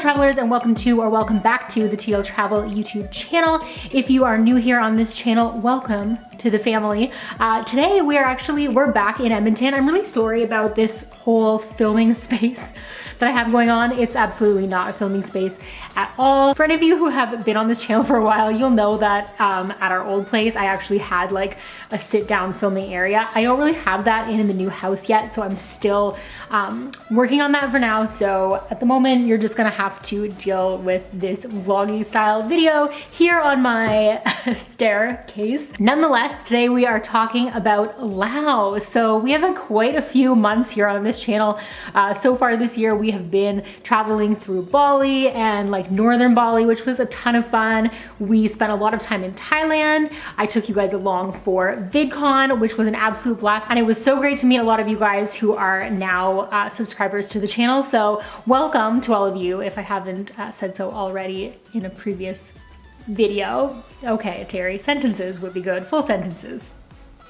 travelers, and welcome to or welcome back to the TL Travel YouTube channel. If you are new here on this channel, welcome to the family. Today we're back in Edmonton. I'm really sorry about this whole filming space that I have going on. It's absolutely not a filming space at all. For any of you who have been on this channel for a while, you'll know that at our old place, I actually had like a sit down filming area. I don't really have that in the new house yet, so I'm still working on that for now. So at the moment, you're just gonna have to deal with this vloggy style video here on my staircase. Nonetheless, today we are talking about Laos. So we have quite a few months here on this channel. So far this year, we have been traveling through Bali and like northern Bali, which was a ton of fun. We spent a lot of time in Thailand. I took you guys along for VidCon, which was an absolute blast. And it was so great to meet a lot of you guys who are now subscribers to the channel. So welcome to all of you, if I haven't said so already in a previous video. Okay, Terry, sentences would be good, full sentences.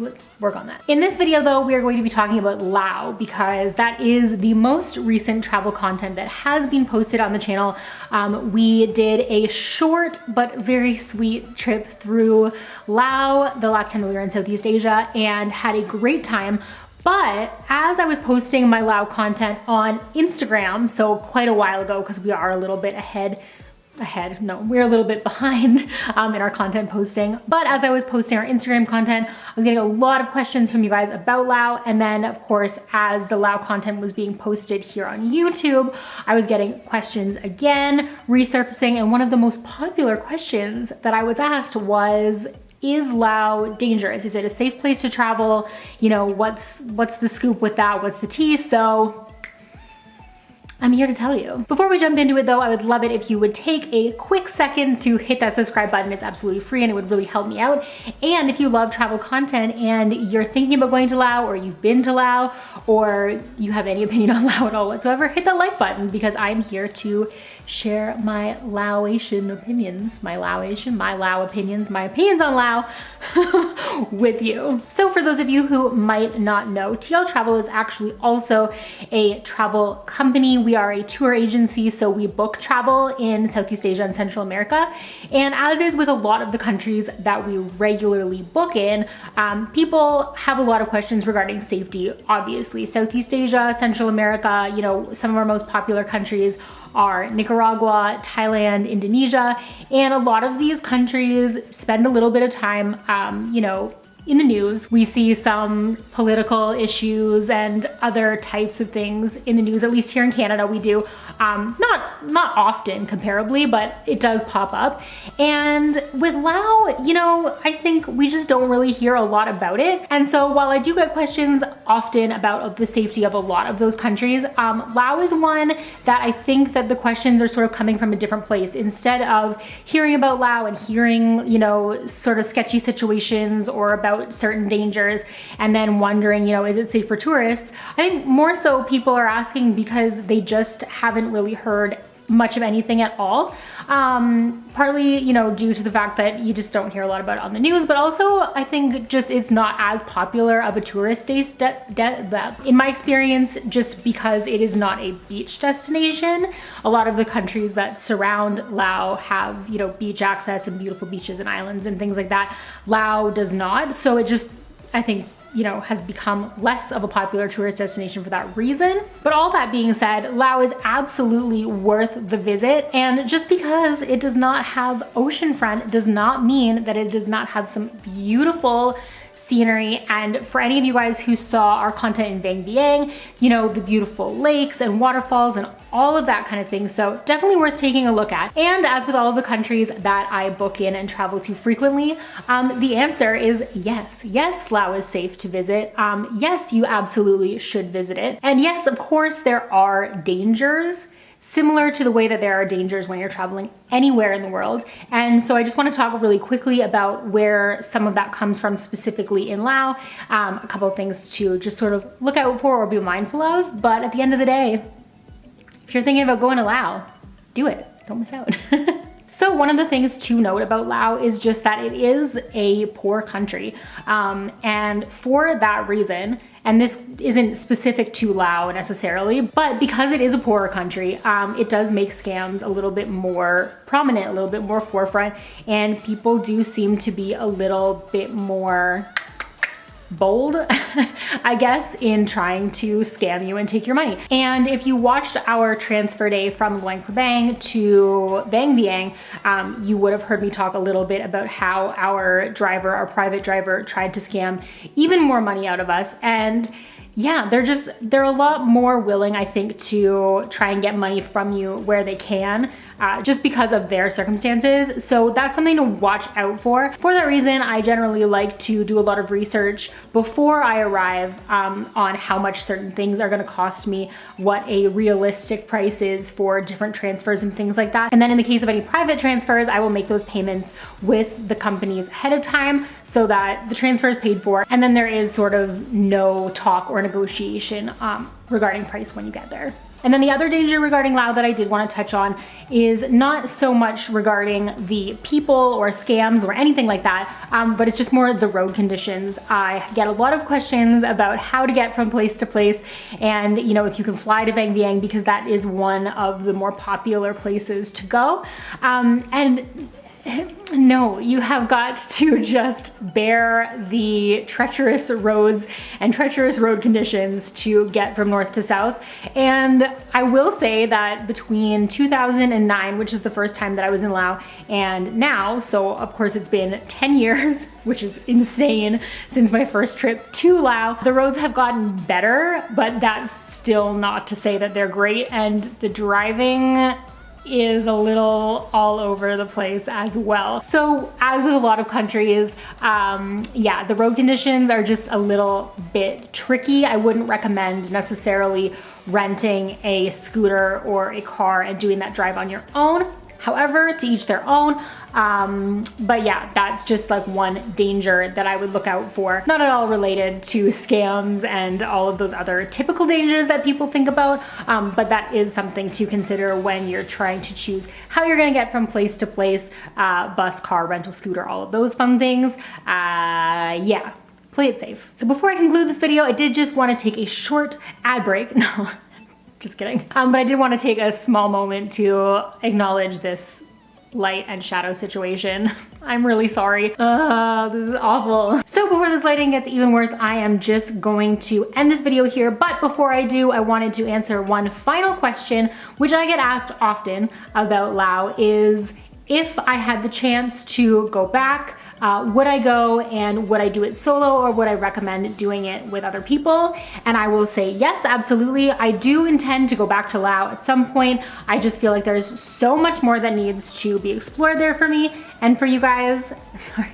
Let's work on that. In this video though, we are going to be talking about Laos because that is the most recent travel content that has been posted on the channel. We did a short but very sweet trip through Laos the last time we were in Southeast Asia and had a great time. But as I was posting my Laos content on Instagram, so quite a while ago, because we are a little bit we're a little bit behind in our content posting. But as I was posting our Instagram content, I was getting a lot of questions from you guys about Laos. And then of course, as the Laos content was being posted here on YouTube, I was getting questions again, resurfacing. And one of the most popular questions that I was asked was, is Laos dangerous? Is it a safe place to travel? You know, what's the scoop with that? What's the tea? So I'm here to tell you. Before we jump into it though, I would love it if you would take a quick second to hit that subscribe button. It's absolutely free and it would really help me out. And if you love travel content and you're thinking about going to Laos, or you've been to Laos, or you have any opinion on Laos at all whatsoever, hit that like button because I'm here to share my Laotian opinions, my opinions on Laos with you. So for those of you who might not know, TL Travel is actually also a travel company. We are a tour agency, so we book travel in Southeast Asia and Central America. And as is with a lot of the countries that we regularly book in, people have a lot of questions regarding safety, obviously. Southeast Asia, Central America, you know, some of our most popular countries are Nicaragua, Thailand, Indonesia, and a lot of these countries spend a little bit of time, you know, in the news. We see some political issues and other types of things in the news, at least here in Canada we do. Not often comparably, but it does pop up. And with Laos, you know, I think we just don't really hear a lot about it. And so while I do get questions often about the safety of a lot of those countries, Laos is one that I think that the questions are sort of coming from a different place. Instead of hearing about Laos and hearing, you know, sort of sketchy situations or about certain dangers and then wondering, you know, is it safe for tourists? I think more so people are asking because they just haven't really heard much of anything at all. Partly, you know, due to the fact that you just don't hear a lot about it on the news, but also I think just it's not as popular of a tourist in my experience, just because it is not a beach destination. A lot of the countries that surround Laos have, you know, beach access and beautiful beaches and islands and things like that. Laos does not. So it just, I think, you know, has become less of a popular tourist destination for that reason. But all that being said, Laos is absolutely worth the visit. And just because it does not have oceanfront does not mean that it does not have some beautiful scenery. And for any of you guys who saw our content in Vang Vieng, you know, the beautiful lakes and waterfalls and all of that kind of thing. So definitely worth taking a look at. And as with all of the countries that I book in and travel to frequently, the answer is yes. Yes, Laos is safe to visit. Yes, you absolutely should visit it. And yes, of course, there are dangers, similar to the way that there are dangers when you're traveling anywhere in the world. And so I just want to talk really quickly about where some of that comes from specifically in Laos, a couple of things to just sort of look out for or be mindful of. But at the end of the day, if you're thinking about going to Laos, do it, don't miss out. So one of the things to note about Laos is just that it is a poor country. And for that reason, and this isn't specific to Laos necessarily, but because it is a poorer country, it does make scams a little bit more prominent, a little bit more forefront, and people do seem to be a little bit more bold, I guess, in trying to scam you and take your money. And if you watched our transfer day from Luang Prabang to Vang Vieng, you would have heard me talk a little bit about how our private driver, tried to scam even more money out of us. And yeah, they're a lot more willing, I think, to try and get money from you where they can, just because of their circumstances. So that's something to watch out for. For that reason, I generally like to do a lot of research before I arrive on how much certain things are gonna cost me, what a realistic price is for different transfers and things like that. And then in the case of any private transfers, I will make those payments with the companies ahead of time so that the transfer is paid for, and then there is sort of no talk or negotiation regarding price when you get there. And then the other danger regarding Laos that I did want to touch on is not so much regarding the people or scams or anything like that, but it's just more the road conditions. I get a lot of questions about how to get from place to place, and you know, if you can fly to Vang Vieng, because that is one of the more popular places to go. And no, you have got to just bear the treacherous roads and treacherous road conditions to get from north to south. And I will say that between 2009, which is the first time that I was in Laos, and now, so of course it's been 10 years, which is insane, since my first trip to Laos, the roads have gotten better, but that's still not to say that they're great, and the driving is a little all over the place as well. So as with a lot of countries, yeah, the road conditions are just a little bit tricky. I wouldn't recommend necessarily renting a scooter or a car and doing that drive on your own. However, to each their own. But yeah, that's just like one danger that I would look out for. Not at all related to scams and all of those other typical dangers that people think about, but that is something to consider when you're trying to choose how you're gonna get from place to place, bus, car, rental, scooter, all of those fun things. Yeah, play it safe. So before I conclude this video, I did just wanna take a short ad break. No. Just kidding. But I did want to take a small moment to acknowledge this light and shadow situation. I'm really sorry. This is awful. So before this lighting gets even worse, I am just going to end this video here. But before I do, I wanted to answer one final question, which I get asked often about Laos, is if I had the chance to go back, would I go, and would I do it solo, or would I recommend doing it with other people? And I will say yes, absolutely. I do intend to go back to Laos at some point. I just feel like there's so much more that needs to be explored there for me and for you guys. Sorry.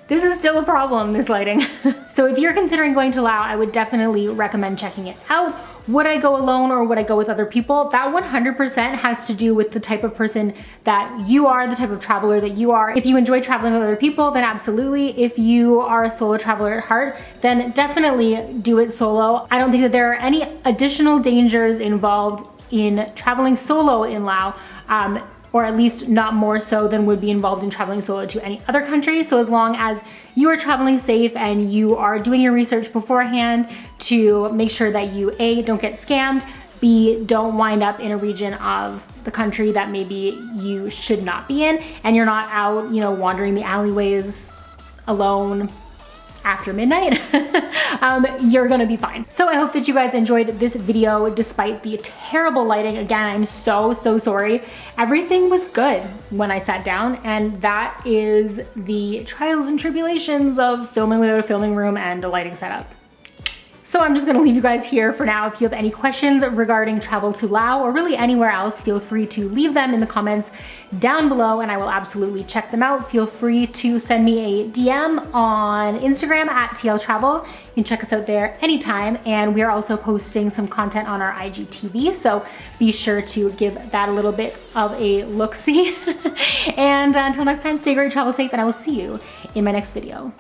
This is still a problem, this lighting. So if you're considering going to Laos, I would definitely recommend checking it out. Would I go alone or would I go with other people? That 100% has to do with the type of person that you are, the type of traveler that you are. If you enjoy traveling with other people, then absolutely. If you are a solo traveler at heart, then definitely do it solo. I don't think that there are any additional dangers involved in traveling solo in Laos, or at least not more so than would be involved in traveling solo to any other country. So as long as you are traveling safe and you are doing your research beforehand to make sure that you A, don't get scammed, B, don't wind up in a region of the country that maybe you should not be in, and you're not out, you know, wandering the alleyways alone after midnight, you're gonna be fine. So I hope that you guys enjoyed this video despite the terrible lighting. Again, I'm so sorry. Everything was good when I sat down, and that is the trials and tribulations of filming without a filming room and a lighting setup. So I'm just gonna leave you guys here for now. If you have any questions regarding travel to Laos or really anywhere else, feel free to leave them in the comments down below and I will absolutely check them out. Feel free to send me a DM on Instagram at TL Travel. You can check us out there anytime, and we are also posting some content on our IGTV, so be sure to give that a little bit of a look-see. And until next time, stay great, travel safe, and I will see you in my next video.